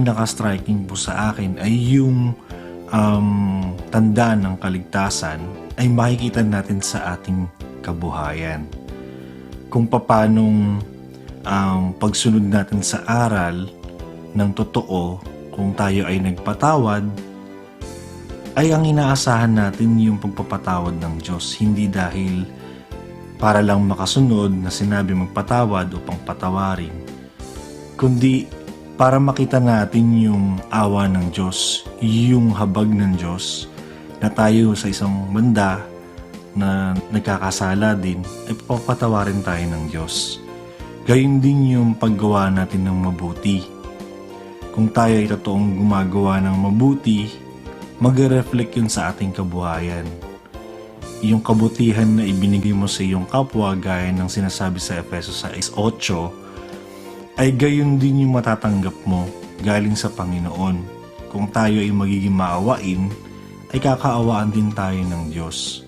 pinaka-striking po sa akin ay yung tanda ng kaligtasan ay makikita natin sa ating kabuhayan. Kung paanong pagsunod natin sa aral ng totoo, kung tayo ay nagpatawad, ay ang inaasahan natin yung pagpapatawad ng Diyos. Hindi dahil para lang makasunod na sinabi magpatawad upang patawarin, kundi para makita natin yung awa ng Diyos, yung habag ng Diyos, na tayo sa isang banda na nagkakasala din, ay papatawarin tayo ng Diyos. Gayun din yung paggawa natin ng mabuti. Kung tayo ay totoong gumagawa ng mabuti, mag-reflect yun sa ating kabuhayan. Yung kabutihan na ibinigay mo sa iyong kapwa, gaya ng sinasabi sa Efesos 6:8, ay gayon din yung matatanggap mo galing sa Panginoon. Kung tayo ay magiging maawain, ay kakaawaan din tayo ng Diyos.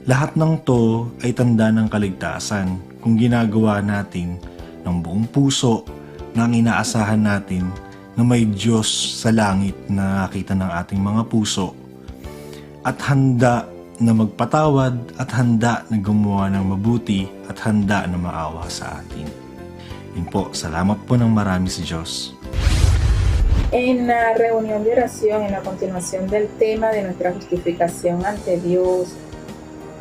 Lahat ng to ay tanda ng kaligtasan kung ginagawa natin ng buong puso na ang inaasahan natin na may Diyos sa langit na nakita ng ating mga puso at handa na magpatawad at handa na gumawa ng mabuti at handa na maawa sa atin. Yun po, salamat po ng marami sa Diyos. En la reunión de oración, en la continuación del tema de nuestra justificación ante Dios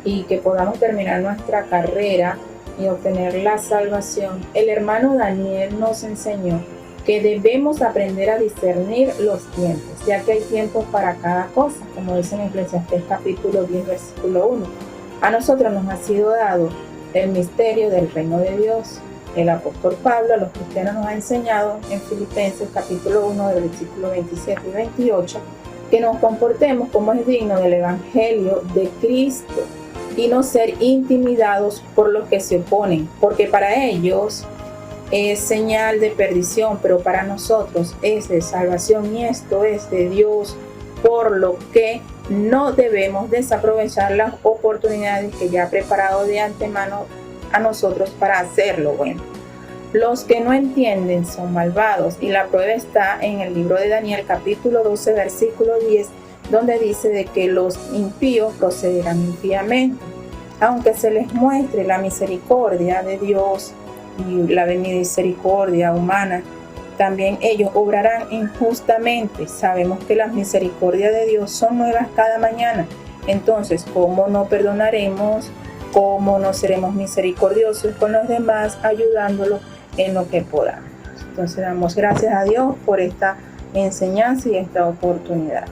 y que podamos terminar nuestra carrera y obtener la salvación, el hermano Daniel nos enseñó que debemos aprender a discernir los tiempos, ya que hay tiempos para cada cosa, como dice en Eclesiastés capítulo 10, versículo 1. A nosotros nos ha sido dado el misterio del reino de Dios. El apóstol Pablo a los cristianos nos ha enseñado en Filipenses capítulo 1, del versículo 27 y 28, que nos comportemos como es digno del evangelio de Cristo y no ser intimidados por los que se oponen, porque para ellos es señal de perdición, pero para nosotros es de salvación, y esto es de Dios, por lo que no debemos desaprovechar las oportunidades que ya ha preparado de antemano a nosotros para hacer lo bueno. Los que no entienden son malvados, y la prueba está en el libro de Daniel capítulo 12 versículo 10, donde dice de que los impíos procederán impíamente, aunque se les muestre la misericordia de Dios y la misericordia humana, también ellos obrarán injustamente. Sabemos que las misericordias de Dios son nuevas cada mañana. Entonces, ¿cómo no perdonaremos? ¿Cómo no seremos misericordiosos con los demás, ayudándolos en lo que podamos? Entonces, damos gracias a Dios por esta enseñanza y esta oportunidad.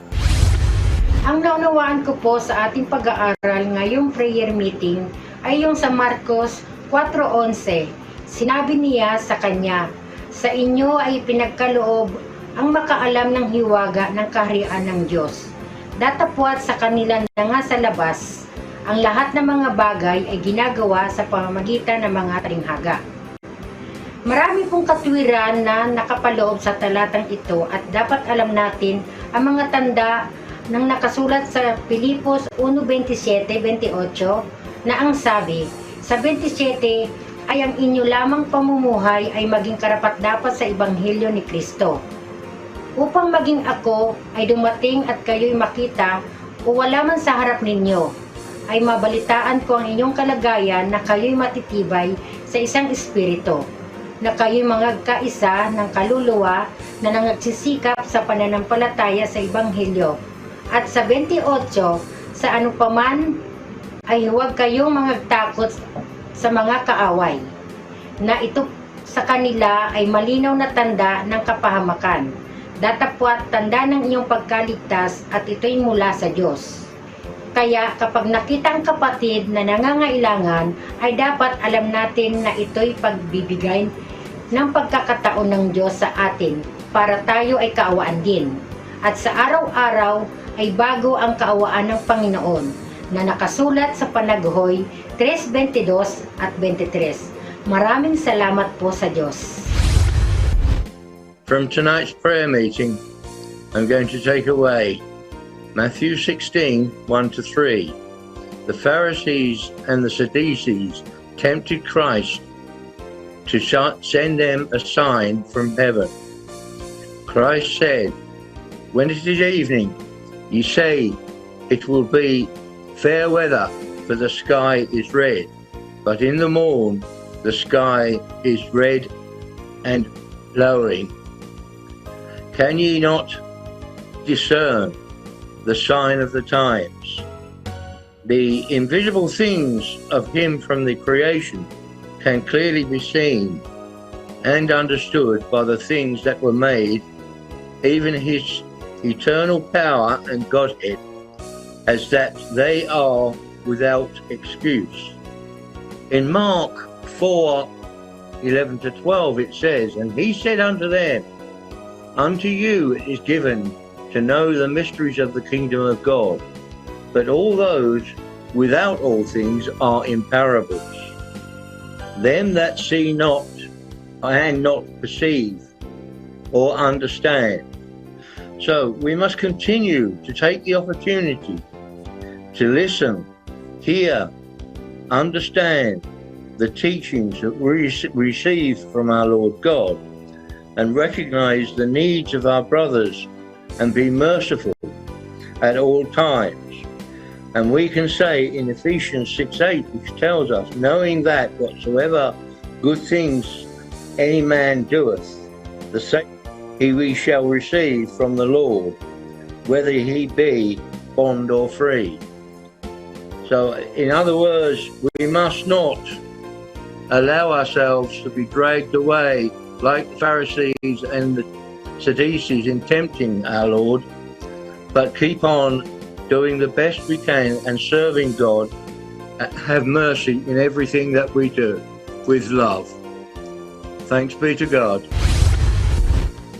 Ang naunawaan ko po sa ating pag-aaral ngayong prayer meeting ay yung sa Marcos 4:11. Sinabi niya sa kanya, "Sa inyo ay pinagkaloob ang makaalam ng hiwaga ng kaharian ng Diyos. Datapwat sa kanila na nga sa labas, ang lahat ng mga bagay ay ginagawa sa pamamagitan ng mga taringhaga." Marami pong katwiran na nakapaloob sa talatang ito at dapat alam natin ang mga tanda ng nakasulat sa Pilipos 1:27-28 na ang sabi, sa 27 ay ang inyo lamang pamumuhay ay maging karapat-dapat sa Ebanghelyo ni Kristo. Upang maging ako ay dumating at kayo'y makita o wala man sa harap ninyo, ay mabalitaan ko ang inyong kalagayan na kayo'y matitibay sa isang espiritu, na kayo'y magkaisa ng kaluluwa na nangagsisikap sa pananampalataya sa Ebanghelyo. At sa 28, sa anupaman ay huwag kayong magtakot sa mga kaaway, na ito sa kanila ay malinaw na tanda ng kapahamakan. Datapwat tanda ng inyong pagkaligtas at ito'y mula sa Diyos. Kaya kapag nakita ang kapatid na nangangailangan, ay dapat alam natin na ito'y pagbibigay ng pagkakataon ng Diyos sa atin para tayo ay kaawaan din. At sa araw-araw ay bago ang kaawaan ng Panginoon na nakasulat sa Panaghoy 3:22 at 23. Maraming salamat po sa Diyos. From tonight's prayer meeting, I'm going to take away Matthew 16:1-3. The Pharisees and the Sadducees tempted Christ to send them a sign from heaven. Christ said, "When it is evening, ye say, it will be fair weather, for the sky is red. But in the morn, the sky is red and lowering. Can ye not discern the sign of the times? The invisible things of him from the creation can clearly be seen and understood by the things that were made, even his eternal power and Godhead, as that they are without excuse." In Mark 4:11 to 12 it says, "And he said unto them, Unto you it is given to know the mysteries of the kingdom of God, but all those without all things are in parables, them that see not and not perceive or understand." So we must continue to take the opportunity to listen, hear, understand the teachings that we receive from our Lord God, and recognize the needs of our brothers and be merciful at all times. And we can say in Ephesians 6:8, which tells us, "Knowing that whatsoever good things any man doeth, the same we shall receive from the Lord, whether he be bond or free." So, in other words, we must not allow ourselves to be dragged away like the Pharisees and the Sadducees in tempting our Lord, but keep on doing the best we can and serving God. Have mercy in everything that we do with love. Thanks be to God.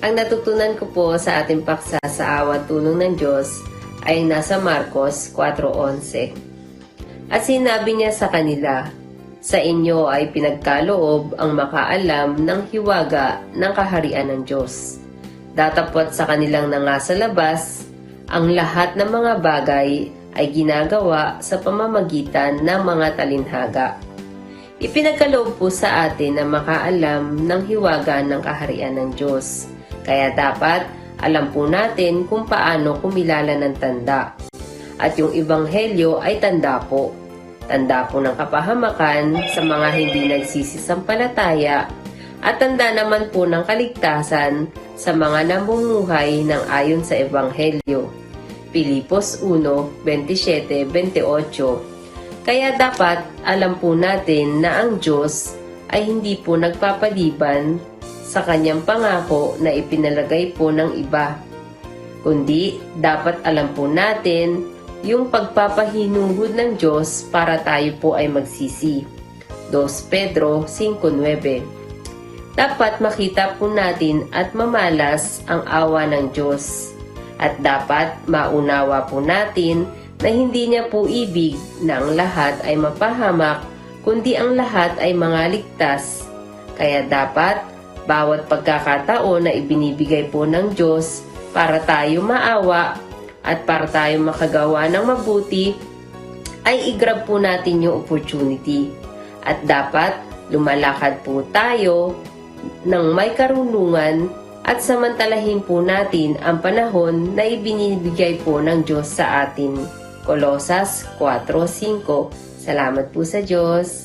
Ang natutunan ko po sa ating paksa sa awa at tulong ng Diyos ay nasa Marcos 4:11. At sinabi niya sa kanila, "Sa inyo ay pinagkaloob ang makaalam ng hiwaga ng kaharian ng Diyos. Datapwat sa kanilang nangasa labas, ang lahat ng mga bagay ay ginagawa sa pamamagitan ng mga talinhaga." Ipinagkaloob po sa atin na makaalam ng hiwaga ng kaharian ng Diyos. Kaya dapat alam po natin kung paano kumilala ng tanda. At yung ebanghelyo ay tanda po. Tanda po ng kapahamakan sa mga hindi nagsisisampalataya at tanda naman po ng kaligtasan sa mga namumuhay ng ayon sa ebanghelyo. Pilipos 1:27-28. Kaya dapat alam po natin na ang Diyos ay hindi po nagpapaliban sa kanyang pangako na ipinalagay po ng iba, kundi dapat alam po natin yung pagpapahinuhod ng Diyos para tayo po ay magsisi. 2 Pedro 5:9. Dapat makita po natin at mamalas ang awa ng Diyos, at dapat maunawa po natin na hindi niya po ibig na ang lahat ay mapahamak, kundi ang lahat ay mga ligtas. Kaya dapat bawat pagkakataon na ibinibigay po ng Diyos para tayo maawa at para tayo makagawa ng mabuti, ay i-grab po natin yung opportunity. At dapat lumalakad po tayo ng may karunungan at samantalahin po natin ang panahon na ibinibigay po ng Diyos sa atin. Colosas 4:5. Salamat po sa Diyos.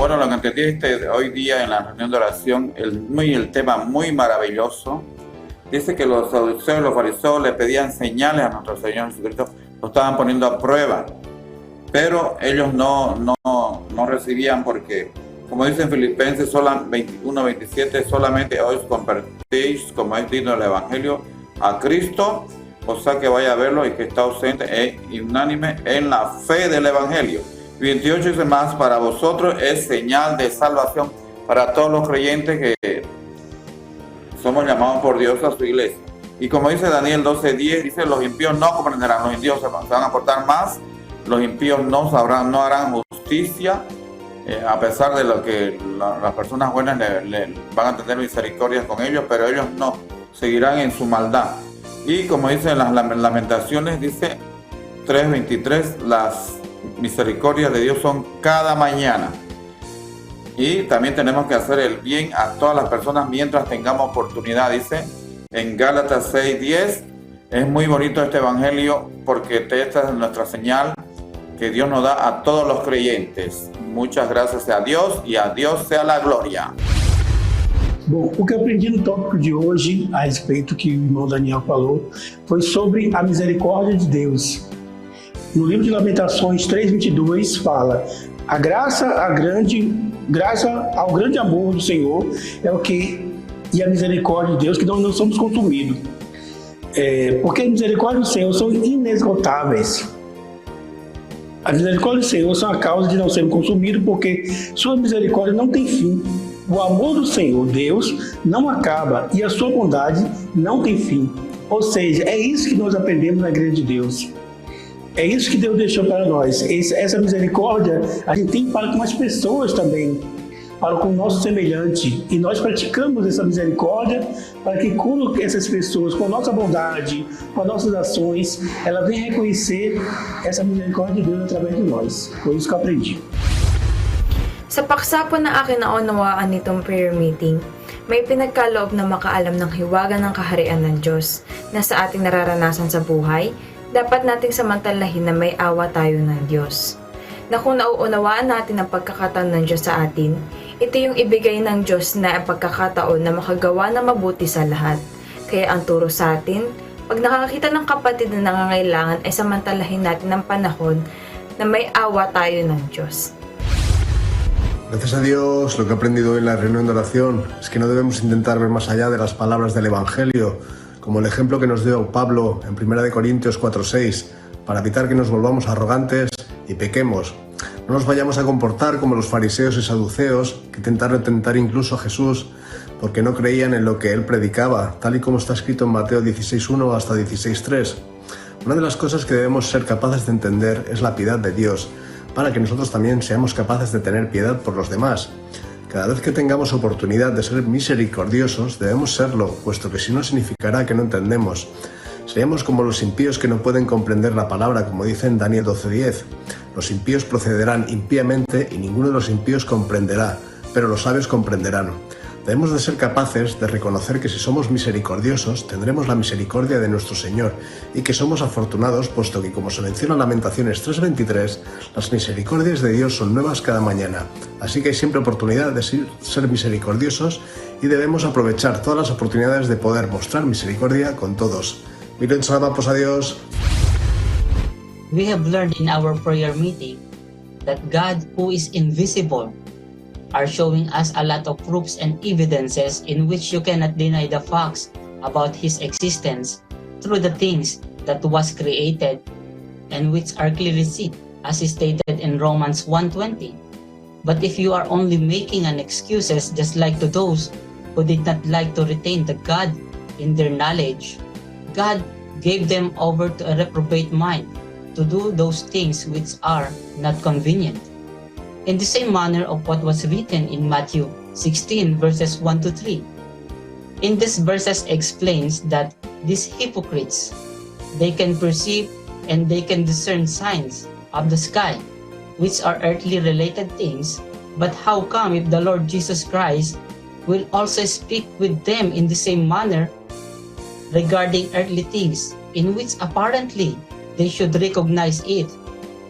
Bueno, lo que entendiste hoy día en la reunión de oración, el tema muy maravilloso. Dice que los saduceos y los fariseos le pedían señales a nuestro Señor Jesucristo, lo estaban poniendo a prueba, pero ellos no recibían porque, como dice en Filipenses 21:27, solamente os convertéis, como es digno del Evangelio, a Cristo, o sea que vaya a verlo y que está ausente e unánime en la fe del Evangelio. 28 dice más, para vosotros es señal de salvación, para todos los creyentes que somos llamados por Dios a su iglesia. Y como dice Daniel 12:10, dice, los impíos no comprenderán, los impíos se van a portar más, los impíos no sabrán, no harán justicia, a pesar de lo que las personas buenas le van a tener misericordia con ellos, pero ellos no, seguirán en su maldad. Y como dice en las Lamentaciones, dice 3:23, las misericordias de Dios son cada mañana. Y también tenemos que hacer el bien a todas las personas mientras tengamos oportunidad, dice en Gálatas 6:10. Es muy bonito este evangelio porque esta es nuestra señal que Dios nos da a todos los creyentes. Muchas gracias a Dios y a Dios sea la gloria. Bom, o que eu aprendi no tópico de hoje, a respeito que o irmão Daniel falou, foi sobre a misericórdia de Deus. No livro de Lamentações 3:22 fala: a graça ao grande amor do Senhor é o que, e a misericórdia de Deus, que não somos consumidos. Porque a misericórdia do Senhor são inesgotáveis. A misericórdia do Senhor são a causa de não sermos consumidos, porque sua misericórdia não tem fim. O amor do Senhor, Deus, não acaba e a sua bondade não tem fim. Ou seja, é isso que nós aprendemos na Igreja de Deus. É isso que Deus deixou para nós. Essa misericórdia a gente tem para com as pessoas também, para com o nosso semelhante. E nós praticamos essa misericórdia para que quando essas pessoas, com a nossa bondade, com as nossas ações, elas venham reconhecer essa misericórdia de Deus através de nós. Foi isso que eu aprendi. Sa paksa po na akin naunawaan nitong prayer meeting, may pinagkaloob na makaalam ng hiwaga ng kaharian ng Diyos na sa ating nararanasan sa buhay, dapat nating samantalahin na may awa tayo ng Diyos. Na kung nauunawaan natin ang pagkakataon ng Diyos sa atin, ito yung ibigay ng Diyos na ang pagkakataon na makagawa na mabuti sa lahat. Kaya ang turo sa atin, pag nakakita ng kapatid na nangangailangan ay samantalahin natin ang panahon na may awa tayo ng Diyos. Gracias a Dios, lo que he aprendido hoy en la reunión de oración es que no debemos intentar ver más allá de las palabras del Evangelio, como el ejemplo que nos dio Pablo en 1 Corintios 4:6, para evitar que nos volvamos arrogantes y pequemos. No nos vayamos a comportar como los fariseos y saduceos, que intentaron tentar incluso a Jesús porque no creían en lo que él predicaba, tal y como está escrito en Mateo 16:1 hasta 16:3. Una de las cosas que debemos ser capaces de entender es la piedad de Dios, para que nosotros también seamos capaces de tener piedad por los demás. Cada vez que tengamos oportunidad de ser misericordiosos, debemos serlo, puesto que si no significará que no entendemos. Seríamos como los impíos que no pueden comprender la palabra, como dice en Daniel 12:10. Los impíos procederán impíamente y ninguno de los impíos comprenderá, pero los sabios comprenderán. Debemos de ser capaces de reconocer que si somos misericordiosos, tendremos la misericordia de nuestro Señor y que somos afortunados, puesto que, como se menciona en Lamentaciones 3:23, las misericordias de Dios son nuevas cada mañana. Así que hay siempre oportunidad de ser misericordiosos y debemos aprovechar todas las oportunidades de poder mostrar misericordia con todos. Miren, salvamos a Dios. We have learned in our prayer meeting that God, who is invisible, are showing us a lot of proofs and evidences in which you cannot deny the facts about His existence through the things that was created and which are clearly seen, as is stated in Romans 1:20. But if you are only making an excuses just like to those who did not like to retain the God in their knowledge, God gave them over to a reprobate mind to do those things which are not convenient. In the same manner of what was written in Matthew 16 verses 1-3. In these verses explains that these hypocrites, they can perceive and they can discern signs of the sky, which are earthly related things, but how come if the Lord Jesus Christ will also speak with them in the same manner regarding earthly things, in which apparently they should recognize it,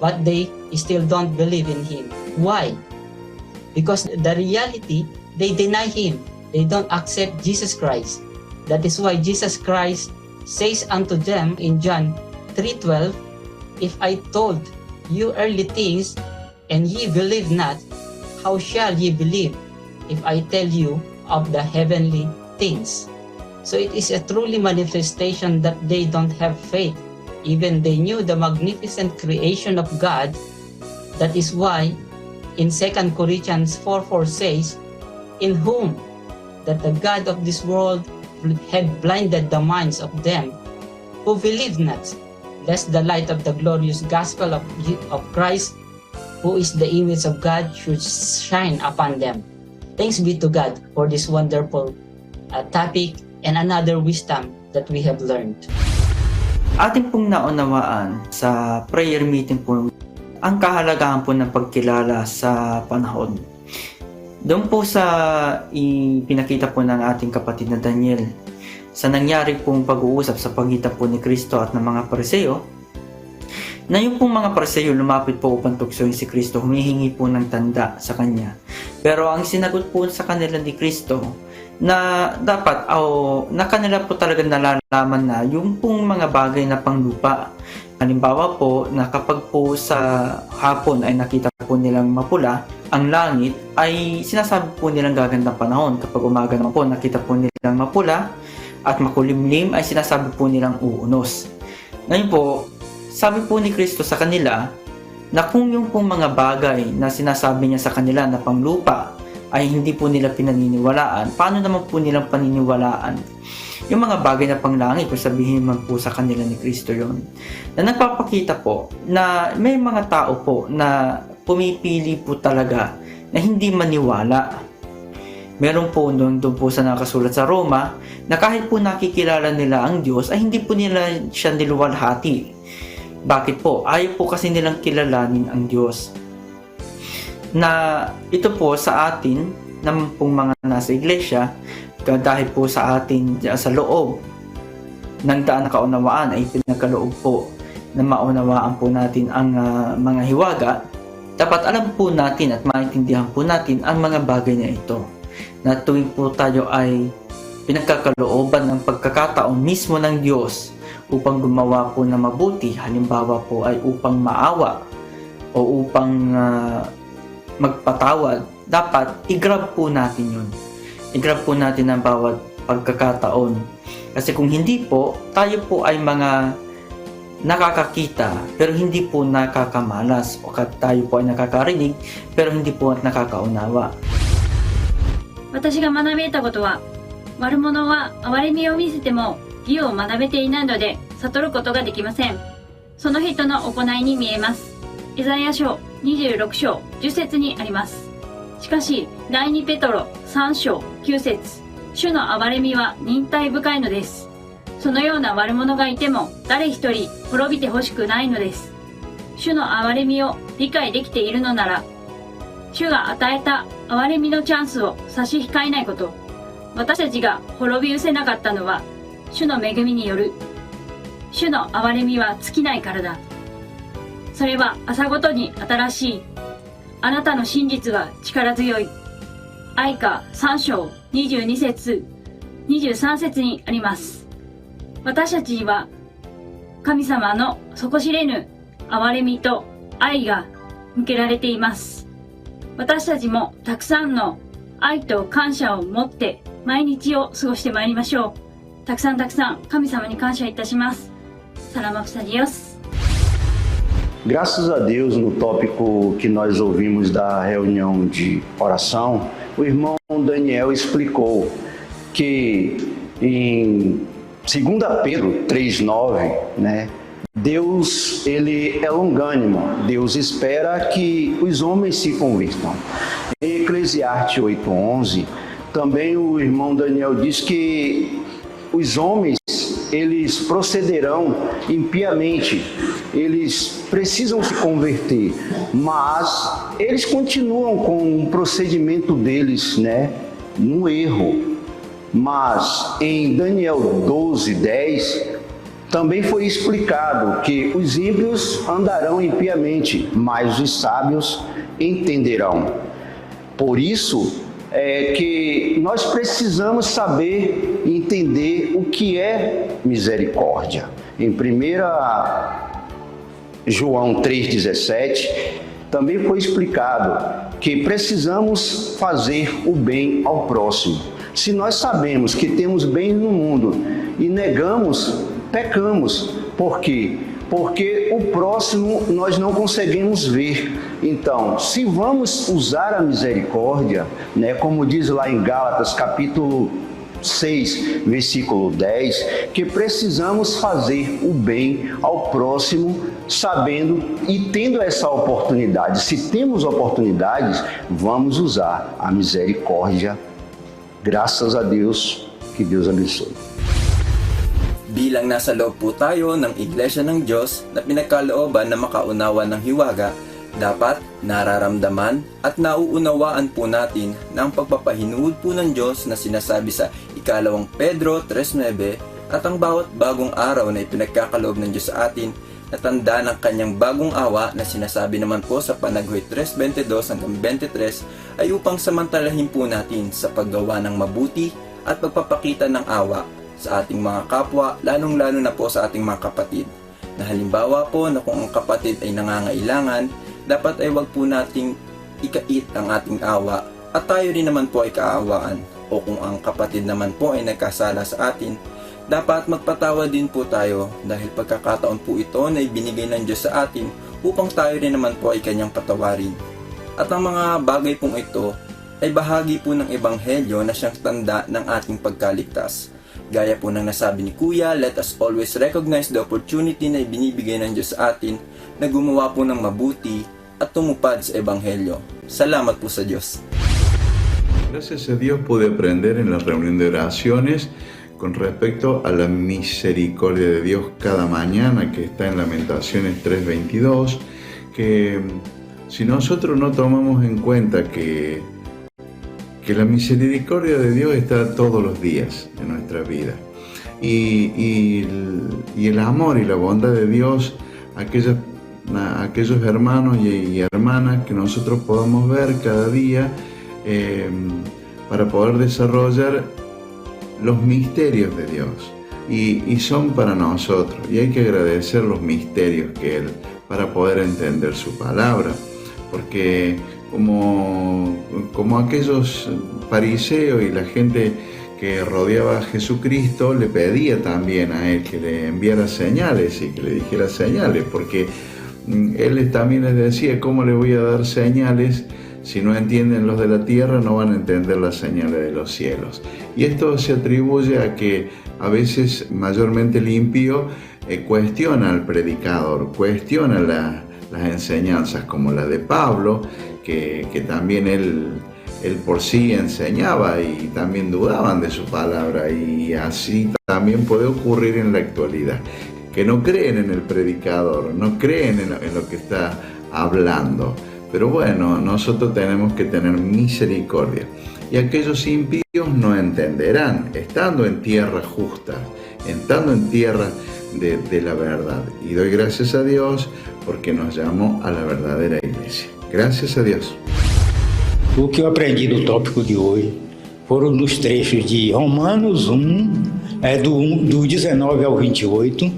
but they still don't believe in Him? Why? Because the reality, they deny Him. They don't accept Jesus Christ. That is why Jesus Christ says unto them in John 3:12, if I told you earthly things, and ye believe not, how shall ye believe if I tell you of the heavenly things? So it is a truly manifestation that they don't have faith. Even they knew the magnificent creation of God. That is why in 2 Corinthians 4:4 says, in whom that the God of this world had blinded the minds of them who believe not, lest the light of the glorious gospel of Christ, who is the image of God, should shine upon them. Thanks be to God for this wonderful topic and another wisdom that we have learned. Ating pong naunawaan sa prayer meeting po ang kahalagahan po ng pagkilala sa panahon. Doon po sa ipinakita po ng ating kapatid na Daniel, sa nangyari pong pag-uusap sa pagitan po ni Kristo at ng mga Pariseo, na yung pong mga Pariseo lumapit po upang tuksoin si Kristo, humihingi po ng tanda sa kanya. Pero ang sinagot po sa kanila ni Kristo na dapat na kanila po talaga nalalaman na yung pong mga bagay na panglupa. Halimbawa po na kapag po sa hapon ay nakita po nilang mapula ang langit, ay sinasabi po nilang gagandang panahon. Kapag umaga naman po nakita po nilang mapula at makulimlim, ay sinasabi po nilang uunos. Ngayon po, sabi po ni Kristo sa kanila na kung yung pong mga bagay na sinasabi niya sa kanila na panglupa ay hindi po nila pinaniniwalaan, paano naman po nilang paniniwalaan yung mga bagay na panglangit kung sabihin man po sa kanila ni Kristo yon? Na nagpapakita po na may mga tao po na pumipili po talaga na hindi maniwala. Meron po doon po sa nakasulat sa Roma na kahit po nakikilala nila ang Diyos ay hindi po nila siya niluwalhati. Bakit po? Ayaw po kasi nilang kilalanin ang Diyos. Na ito po sa atin naman pong mga nasa iglesia, dahil po sa atin sa loob ng daan na kaunawaan ay pinagkaloob po na maunawaan po natin ang mga hiwaga, dapat alam po natin at maintindihan po natin ang mga bagay na ito. Na tuwing po tayo ay pinagkakalooban ng pagkakataon mismo ng Diyos upang gumawa po na mabuti, halimbawa po ay upang maawa o upang magpatawad, dapat i-grab po natin yun. I-grab po natin ang bawat pagkakataon. Kasi kung hindi po, tayo po ay mga nakakakita pero hindi po nakakamalas, o tayo po ay nakakarinig pero hindi po nakakaunawa. 私が学べたことは、悪者は憐れみを見せても義を学べていないので悟ることができません。その人の行いに見えます。イザヤ書26章10節にあります。しかし、第2ペトロ3章9節、主の憐れみは忍耐深いのです。そのような悪者がいても誰一人滅びてほしくないのです。主の憐れみを理解できているのなら、主が与えた憐れみのチャンスを差し控えないこと。私たちが滅び失せなかったのは、主の恵みによる。主の憐れみは尽きないからだ。それは朝ごとに新しい。あなたの真実は力強い。愛歌3章22節23節にあります。私たちには神様の底知れぬ憐れみと愛が向けられています。私たちもたくさんの愛と感謝を持って毎日を過ごしてまいりましょう。たくさん神様に感謝いたします。Salamat sa Diyos. Graças a Deus, no tópico que nós ouvimos da reunião de oração, o irmão Daniel explicou que em 2 Pedro 3,9, né, Deus ele é longânimo, Deus espera que os homens se convirtam. Em Eclesiastes 8,11, também o irmão Daniel diz que os homens eles procederão impiamente, eles precisam se converter, mas eles continuam com o procedimento deles, né, no erro. Mas em Daniel 12:10 também foi explicado que os ímpios andarão impiamente, mas os sábios entenderão. Por isso é que nós precisamos saber e entender o que é misericórdia. Em 1 João 3,17 também foi explicado que precisamos fazer o bem ao próximo. Se nós sabemos que temos bens no mundo e negamos, pecamos. Por quê? Porque o próximo nós não conseguimos ver. Então, se vamos usar a misericórdia, né, como diz lá em Gálatas capítulo 6, versículo 10, que precisamos fazer o bem ao próximo, sabendo e tendo essa oportunidade. Se temos oportunidades, vamos usar a misericórdia. Graças a Deus, que Deus abençoe. Bilang nasa loob po tayo ng Iglesia ng Diyos na pinagkalooban na makaunawa ng hiwaga, dapat nararamdaman at nauunawaan po natin na ang pagpapahinuod po ng Diyos na sinasabi sa Ikalawang Pedro 3:9, at ang bawat bagong araw na ipinagkakaloob ng Diyos sa atin na tanda ng kanyang bagong awa na sinasabi naman po sa Panaghoy 3:22-23 ay upang samantalahin po natin sa paggawa ng mabuti at pagpapakita ng awa sa ating mga kapwa, lalong-lalo na po sa ating mga kapatid. Na halimbawa po na kung ang kapatid ay nangangailangan, dapat ay wag po nating ikait ang ating awa at tayo rin naman po ay kaawaan. O kung ang kapatid naman po ay nagkasala sa atin, dapat magpatawad din po tayo dahil pagkakataon po ito na ibinigay ng Diyos sa atin upang tayo rin naman po ay kanyang patawarin. At ang mga bagay pong ito ay bahagi po ng Ebanghelyo na siyang tanda ng ating pagkaligtas. Gaya po ng nasabi ni Kuya, let us always recognize the opportunity na ibinibigay ng Diyos sa atin na gumawa po ng mabuti at tumupad sa Ebanghelyo. Salamat po sa Diyos. Gracias a Dios pude aprender en la reunión de oraciones con respecto a la misericordia de Dios cada mañana, que está en Lamentaciones 3:22, que si nosotros no tomamos en cuenta que la misericordia de Dios está todos los días en nuestra vida, y el amor y la bondad de Dios a aquellos hermanos y hermanas que nosotros podamos ver cada día, para poder desarrollar los misterios de Dios, y son para nosotros, y hay que agradecer los misterios que Él, para poder entender su palabra, porque como aquellos fariseos y la gente que rodeaba a Jesucristo le pedía también a Él que le enviara señales y que le dijera señales, porque Él también les decía, ¿cómo le voy a dar señales? Si no entienden los de la tierra, no van a entender las señales de los cielos. Y esto se atribuye a que a veces mayormente el impío cuestiona al predicador, cuestiona las enseñanzas como la de Pablo, que también él por sí enseñaba y también dudaban de su palabra, y así también puede ocurrir en la actualidad, que no creen en el predicador, no creen en lo que está hablando. Pero bueno, nosotros tenemos que tener misericordia. Y aquellos impíos no entenderán, estando en tierra justa, estando en tierra de la verdad. Y doy gracias a Dios porque nos llamó a la verdadera iglesia. Gracias a Dios. O que eu aprendi do tópico de hoje foram dos trechos de Romanos 1, do 19 ao 28,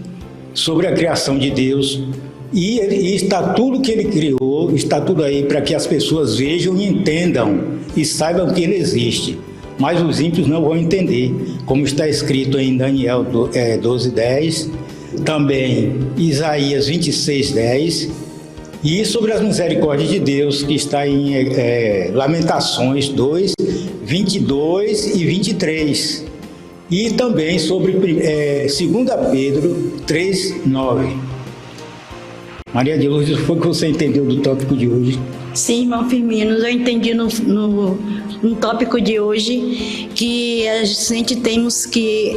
sobre a criação de Deus. E está tudo que ele criou, está tudo aí para que as pessoas vejam e entendam e saibam que ele existe. Mas os ímpios não vão entender, como está escrito em Daniel 12:10, também Isaías 26:10, e sobre as misericórdias de Deus, que está em Lamentações 2, 22 e 23. E também sobre 2 Pedro 3:9. Maria de Lourdes, foi o que você entendeu do tópico de hoje? Sim, irmão Firmino, eu entendi no tópico de hoje que a gente temos que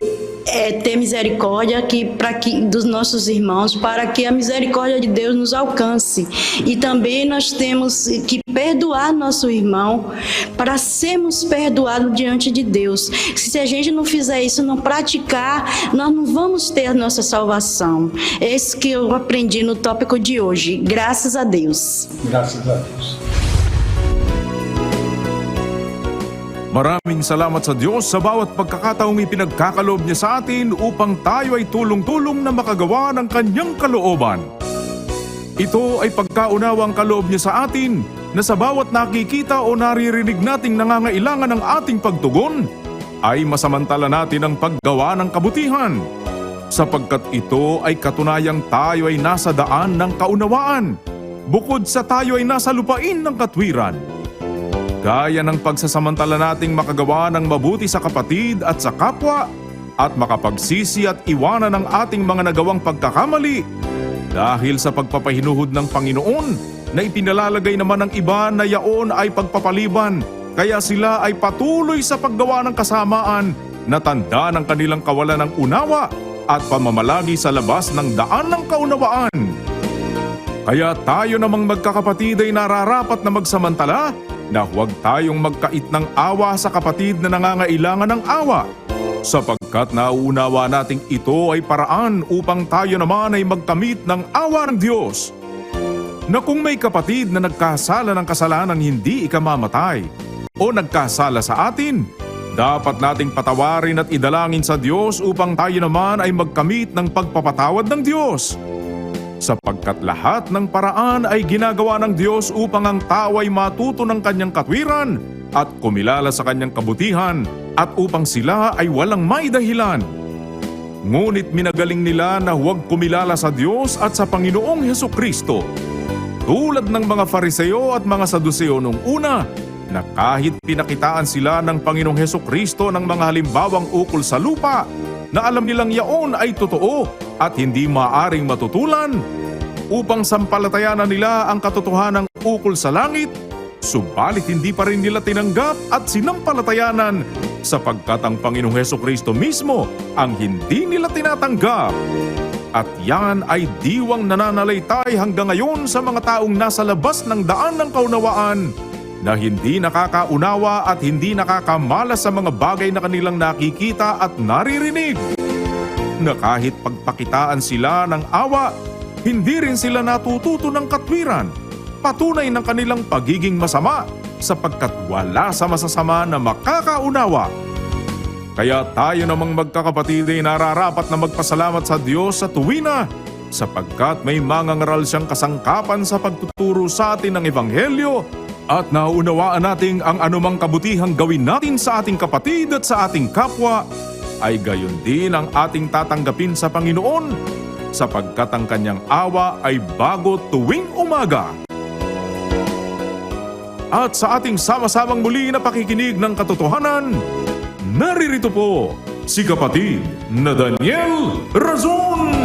ter misericórdia dos nossos irmãos, para que a misericórdia de Deus nos alcance. E também nós temos que perdoar nosso irmão para sermos perdoados diante de Deus. Se a gente não fizer isso, não praticar, nós não vamos ter a nossa salvação. É isso que eu aprendi no tópico de hoje. Graças a Deus. Graças a Deus. Maraming salamat sa Diyos sa bawat pagkakataong ipinagkakaloob niya sa atin upang tayo ay tulong-tulong na makagawa ng kanyang kalooban. Ito ay pagkaunawang kaloob niya sa atin na sa bawat nakikita o naririnig nating nangangailangan ng ating pagtugon, ay masamantala natin ang paggawa ng kabutihan. Sapagkat ito ay katunayang tayo ay nasa daan ng kaunawaan, bukod sa tayo ay nasa lupain ng katwiran. Gaya ng pagsasamantala nating makagawa ng mabuti sa kapatid at sa kapwa, at makapagsisi at iwanan ang ating mga nagawang pagkakamali, dahil sa pagpapahinuhod ng Panginoon na ipinalalagay naman ng iba na yaon ay pagpapaliban, kaya sila ay patuloy sa paggawa ng kasamaan na tanda ng kanilang kawalan ng unawa at pamamalagi sa labas ng daan ng kaunawaan. Kaya tayo namang magkakapatid ay nararapat na magsamantala na huwag tayong magkait ng awa sa kapatid na nangangailangan ng awa, sapagkat nauunawa nating ito ay paraan upang tayo naman ay magkamit ng awa ng Diyos. Na kung may kapatid na nagkasala ng kasalanang hindi ikamamatay o nagkasala sa atin, dapat nating patawarin at idalangin sa Diyos upang tayo naman ay magkamit ng pagpapatawad ng Diyos. Sapagkat lahat ng paraan ay ginagawa ng Diyos upang ang tao ay matuto ng kanyang katwiran at kumilala sa kanyang kabutihan at upang sila ay walang may dahilan. Ngunit minagaling nila na huwag kumilala sa Diyos at sa Panginoong Hesukristo. Tulad ng mga Fariseo at mga Saduseo nung una, na kahit pinakitaan sila ng Panginoong Hesukristo ng mga halimbawang ukol sa lupa, na alam nilang yaon ay totoo at hindi maaring matutulan, upang sampalatayanan nila ang katotohanan ukol sa langit, subalit hindi pa rin nila tinanggap at sinampalatayanan, sapagkat ang Panginoong Hesukristo mismo ang hindi nila tinatanggap. At yan ay diwang nananalaytay hanggang ngayon sa mga taong nasa labas ng daan ng kaunawaan, na hindi nakakaunawa at hindi nakakamalas sa mga bagay na kanilang nakikita at naririnig. Na kahit pagpakitaan sila ng awa, hindi rin sila natututo ng katwiran, patunay ng kanilang pagiging masama, sapagkat wala sa masasama na makakaunawa. Kaya tayo namang magkakapatid ay nararapat na magpasalamat sa Diyos sa tuwina, sapagkat may mangangaral siyang kasangkapan sa pagtuturo sa atin ng Ebanghelyo, at nauunawaan nating ang anumang kabutihang gawin natin sa ating kapatid at sa ating kapwa, ay gayon din ang ating tatanggapin sa Panginoon, sapagkat ang kanyang awa ay bago tuwing umaga. At sa ating sama-samang muli na pakikinig ng katotohanan, naririto po si kapatid na Daniel Razon.